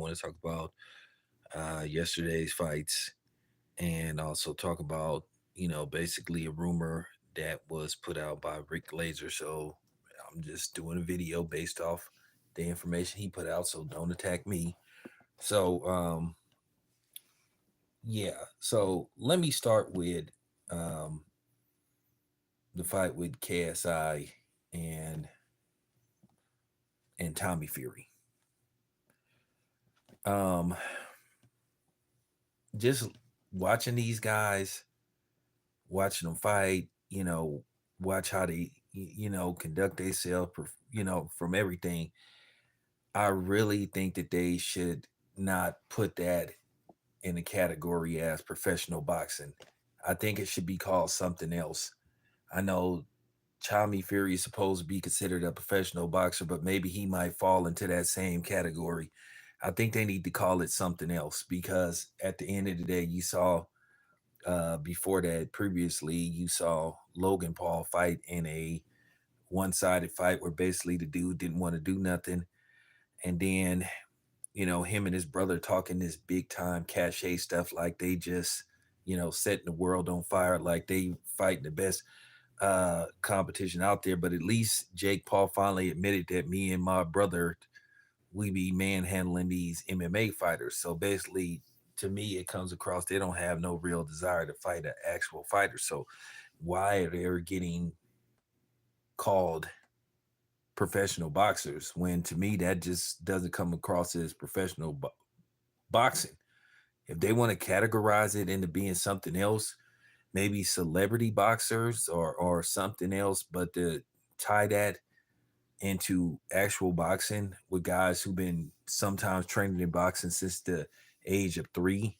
want to talk about yesterday's fights and also talk about, basically a rumor that was put out by Rick Glazer. So I'm just doing a video based off the information he put out. So don't attack me. So, yeah. So let me start with um, the fight with KSI and and Tommy Fury. Um, just watching these guys, watching them fight, watch how they, conduct themselves, from everything. I really think that they should not put that in a category as professional boxing. I think it should be called something else. I know Tommy Fury is supposed to be considered a professional boxer, but maybe he might fall into that same category. I think they need to call it something else because at the end of the day, you saw before that previously, you saw Logan Paul fight in a one-sided fight where basically the dude didn't want to do nothing, and then him and his brother talking this big time cachet stuff like they just setting the world on fire, like they fighting the best competition out there. But at least Jake Paul finally admitted that me and my brother, we be manhandling these MMA fighters. So basically, to me, it comes across they don't have no real desire to fight an actual fighter. So why are they getting called professional boxers when to me that just doesn't come across as professional boxing? If they want to categorize it into being something else, maybe celebrity boxers or something else, but to tie that into actual boxing with guys who've been sometimes training in boxing since the age of 3,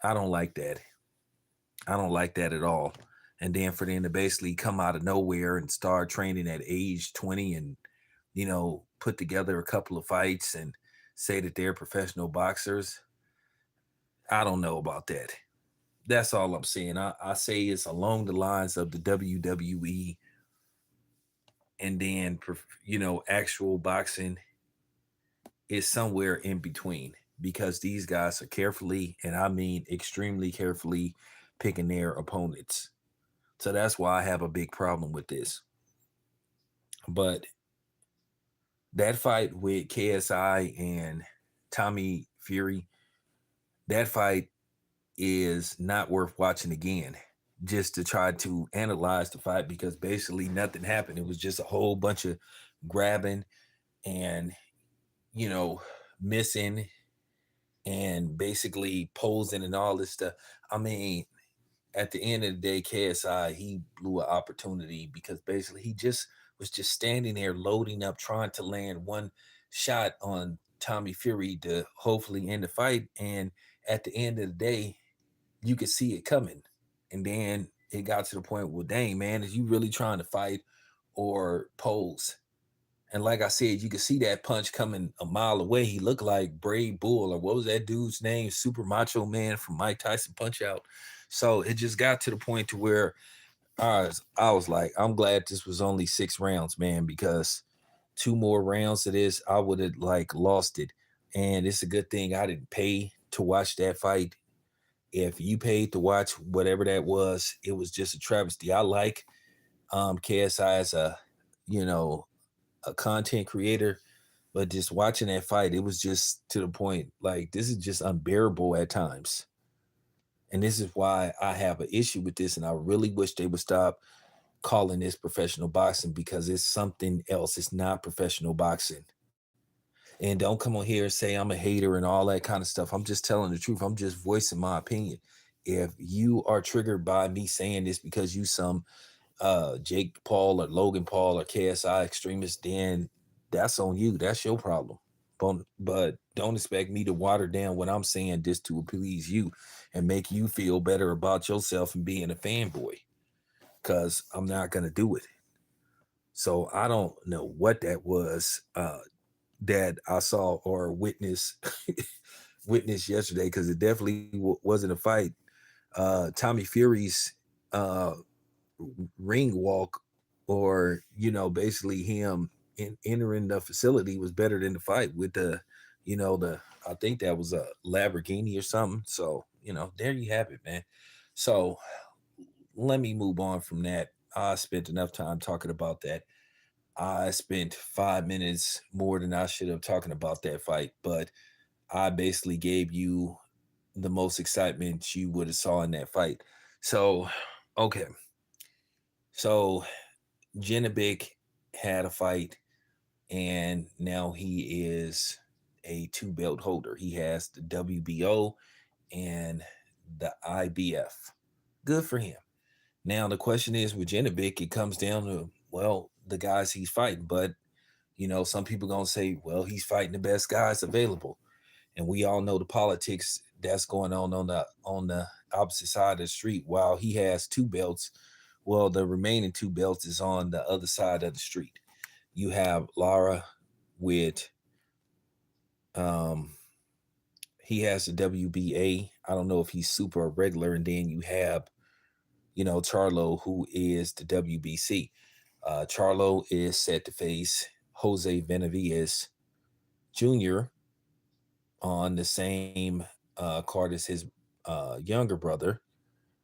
I don't like that. I don't like that at all. And then for them to basically come out of nowhere and start training at age 20 and, put together a couple of fights and say that they're professional boxers, I don't know about that. That's all I'm saying. I say it's along the lines of the WWE and then, actual boxing is somewhere in between because these guys are carefully, and I mean extremely carefully, picking their opponents. So that's why I have a big problem with this. But that fight with KSI and Tommy Fury, that fight is not worth watching again just to try to analyze the fight because basically nothing happened. It was just a whole bunch of grabbing and, you know, missing and basically posing and all this stuff. I mean, at the end of the day, KSI, he blew an opportunity because basically he just was just standing there loading up, trying to land one shot on Tommy Fury to hopefully end the fight. And at the end of the day, you could see it coming. And then it got to the point, well, dang, man, is you really trying to fight or pose? And like I said, you could see that punch coming a mile away. He looked like Brave Bull, or what was that dude's name? Super Macho Man from Mike Tyson Punch Out. So it just got to the point to where I was like, I'm glad this was only 6 rounds, man, because 2 more rounds of this, I would have like lost it. And it's a good thing I didn't pay to watch that fight. If you paid to watch whatever that was, it was just a travesty. I like KSI as you know, a content creator, but just watching that fight, it was just to the point like this is just unbearable at times. And this is why I have an issue with this. And I really wish they would stop calling this professional boxing because it's something else. It's not professional boxing. And don't come on here and say I'm a hater and all that kind of stuff. I'm just telling the truth. I'm just voicing my opinion. If you are triggered by me saying this because you some Jake Paul or Logan Paul or KSI extremist, then that's on you. That's your problem. But don't expect me to water down what I'm saying just to please you and make you feel better about yourself and being a fanboy. Because I'm not gonna do it. So I don't know what that was that I saw or witnessed witnessed yesterday because it definitely wasn't a fight. Tommy Fury's uh, ring walk, or basically him entering the facility, was better than the fight with the The I think that was a Lamborghini or something. So, there you have it, man. So let me move on from that. I spent enough time talking about that. I spent 5 minutes more than I should have talking about that fight, but I basically gave you the most excitement you would have saw in that fight. So, okay. So Genovic had a fight, and now he is a two belt holder. He has the WBO and the IBF. Good for him. Now the question is with Genovic, it comes down to the guys he's fighting. But some people gonna say, well, he's fighting the best guys available, and we all know the politics that's going on the opposite side of the street. While he has two belts, well, the remaining two belts is on the other side of the street. You have Lara with um he has the WBA. I don't know if he's super or regular, and then you have Charlo, who is the WBC. Charlo is set to face Jose Benavides Jr. on the same card as his younger brother,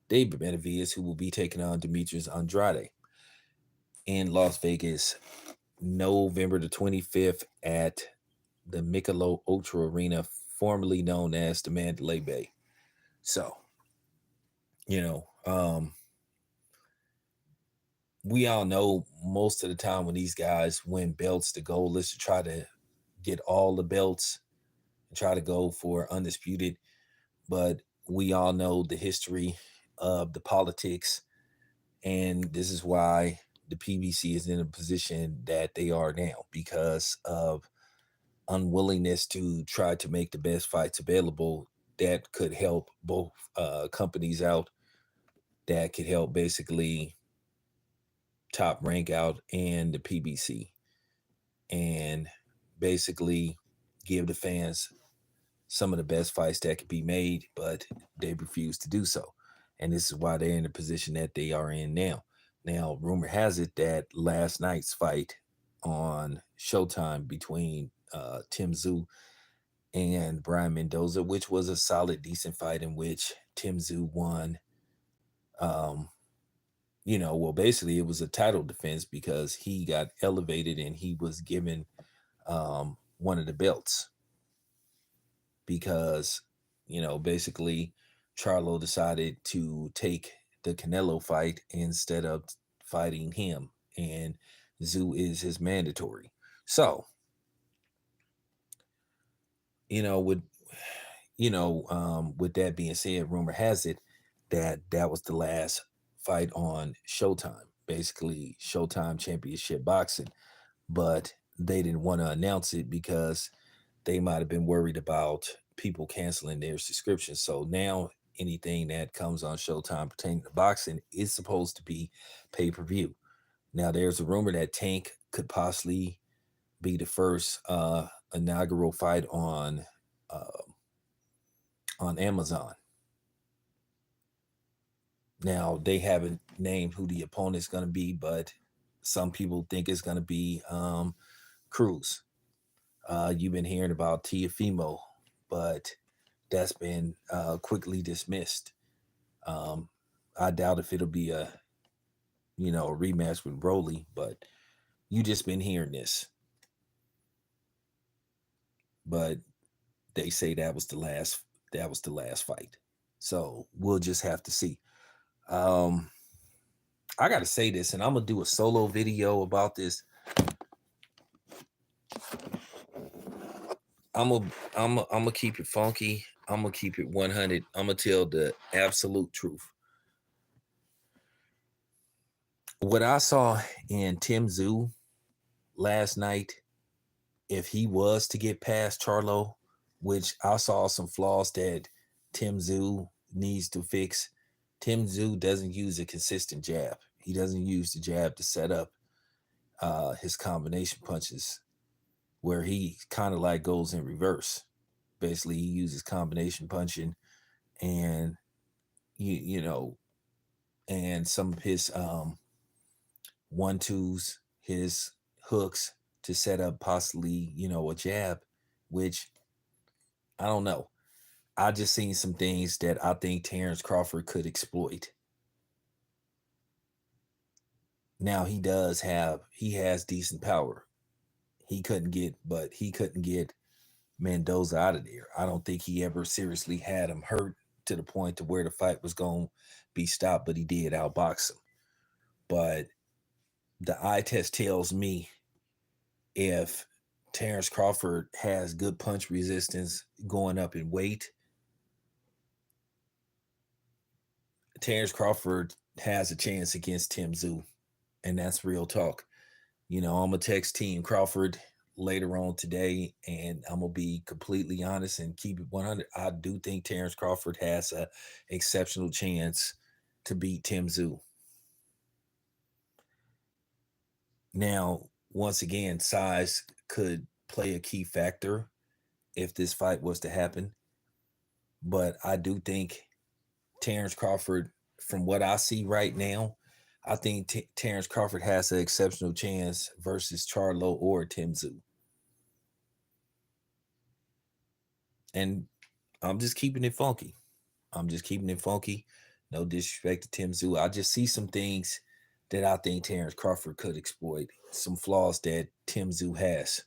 David Benavides, who will be taking on Demetrius Andrade in Las Vegas, November the 25th at the Michelob Ultra Arena, formerly known as the Mandalay Bay. So, you know, um, we all know most of the time when these guys win belts, the goal is to try to get all the belts and try to go for undisputed. But we all know the history of the politics, and this is why the PBC is in a position that they are now because of unwillingness to try to make the best fights available that could help both companies out, that could help basically top rank out and the PBC, and basically give the fans some of the best fights that could be made, but they refuse to do so. And this is why they're in the position that they are in now. Now, rumor has it that last night's fight on Showtime between Tim Tszyu and Brian Mendoza, which was a solid, decent fight in which Tim Tszyu won. Um, basically it was a title defense because he got elevated and he was given one of the belts because, basically Charlo decided to take the Canelo fight instead of fighting him, and Zoo is his mandatory. So, with with that being said, rumor has it that that was the last fight on Showtime, basically Showtime Championship Boxing, but they didn't want to announce it because they might have been worried about people canceling their subscriptions. So now anything that comes on Showtime pertaining to boxing is supposed to be pay-per-view. Now there's a rumor that Tank could possibly be the first inaugural fight uh, on Amazon. Now they haven't named who the opponent's going to be, but some people think it's going to be Cruz. You've been hearing about Tiafimo, but that's been quickly dismissed. Um, I doubt if it'll be a rematch with Broly, but you just been hearing this. But they say that was the last fight. So we'll just have to see. Um, I gotta say this, and I'm gonna do a solo video about this. I'm gonna keep it funky. I'm gonna keep it 100. I'm gonna tell the absolute truth. What I saw in Tim Tszyu last night, if he was to get past Charlo, which I saw some flaws that Tim Tszyu needs to fix. Tim Tszyu doesn't use a consistent jab. He doesn't use the jab to set up his combination punches, where he kind of like goes in reverse. Basically, he uses combination punching and you know, and some of his one twos, his hooks to set up possibly a jab, which I don't know. I just seen some things that I think Terrence Crawford could exploit. Now he has decent power. He couldn't get Mendoza out of there. I don't think he ever seriously had him hurt to the point to where the fight was going to be stopped, but he did outbox him. But the eye test tells me if Terrence Crawford has good punch resistance going up in weight, Terrence Crawford has a chance against Tim Tszyu, and that's real talk. I'm gonna text Team Crawford later on today, and I'm gonna be completely honest and keep it 100. I do think Terrence Crawford has a exceptional chance to beat Tim Tszyu. Now, once again, size could play a key factor if this fight was to happen, but I do think Terrence Crawford, from what I see right now, I think Terrence Crawford has an exceptional chance versus Charlo or Tim Tszyu. And I'm just keeping it funky. I'm just keeping it funky. No disrespect to Tim Tszyu. I just see some things that I think Terrence Crawford could exploit, some flaws that Tim Tszyu has.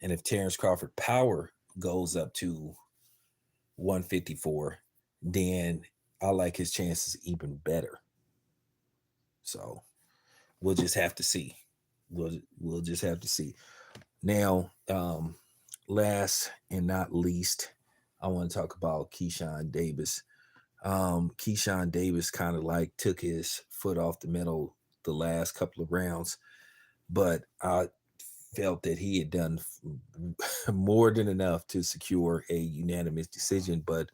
And if Terrence Crawford power goes up to 154, then I like his chances even better. So we'll just have to see. We'll just have to see. Now, last and not least, I want to talk about Keyshawn Davis. Keyshawn Davis kind of like took his foot off the metal the last couple of rounds, but I felt that he had done more than enough to secure a unanimous decision. But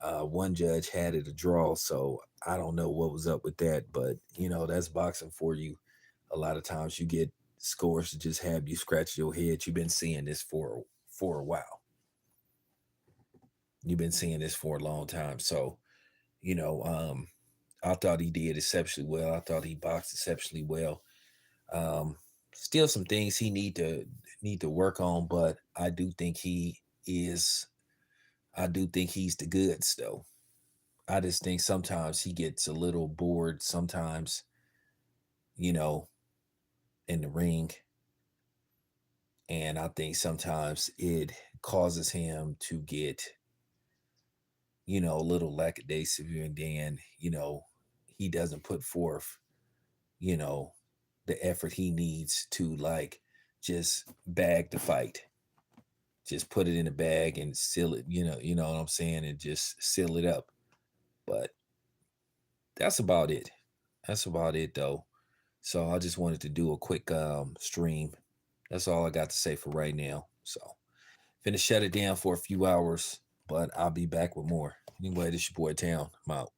one judge had it a draw, so I don't know what was up with that. But that's boxing for you. A lot of times you get scores to just have you scratch your head. You've been seeing this for a while. You've been seeing this for a long time. So you know, I thought he did exceptionally well. I thought he boxed exceptionally well. Um, Still some things he need to work on, but I do think he is. I do think he's the goods though. I just think sometimes he gets a little bored. Sometimes, you know, in the ring, and I think sometimes it causes him to get, a little lackadaisical, and then he doesn't put forth you know, the effort he needs to like just bag the fight. Just put it in a bag and seal it, you know what I'm saying, and just seal it up. But that's about it. That's about it though. So I just wanted to do a quick stream. That's all I got to say for right now. So finna shut it down for a few hours, but I'll be back with more. Anyway, this your boy Town. I'm out.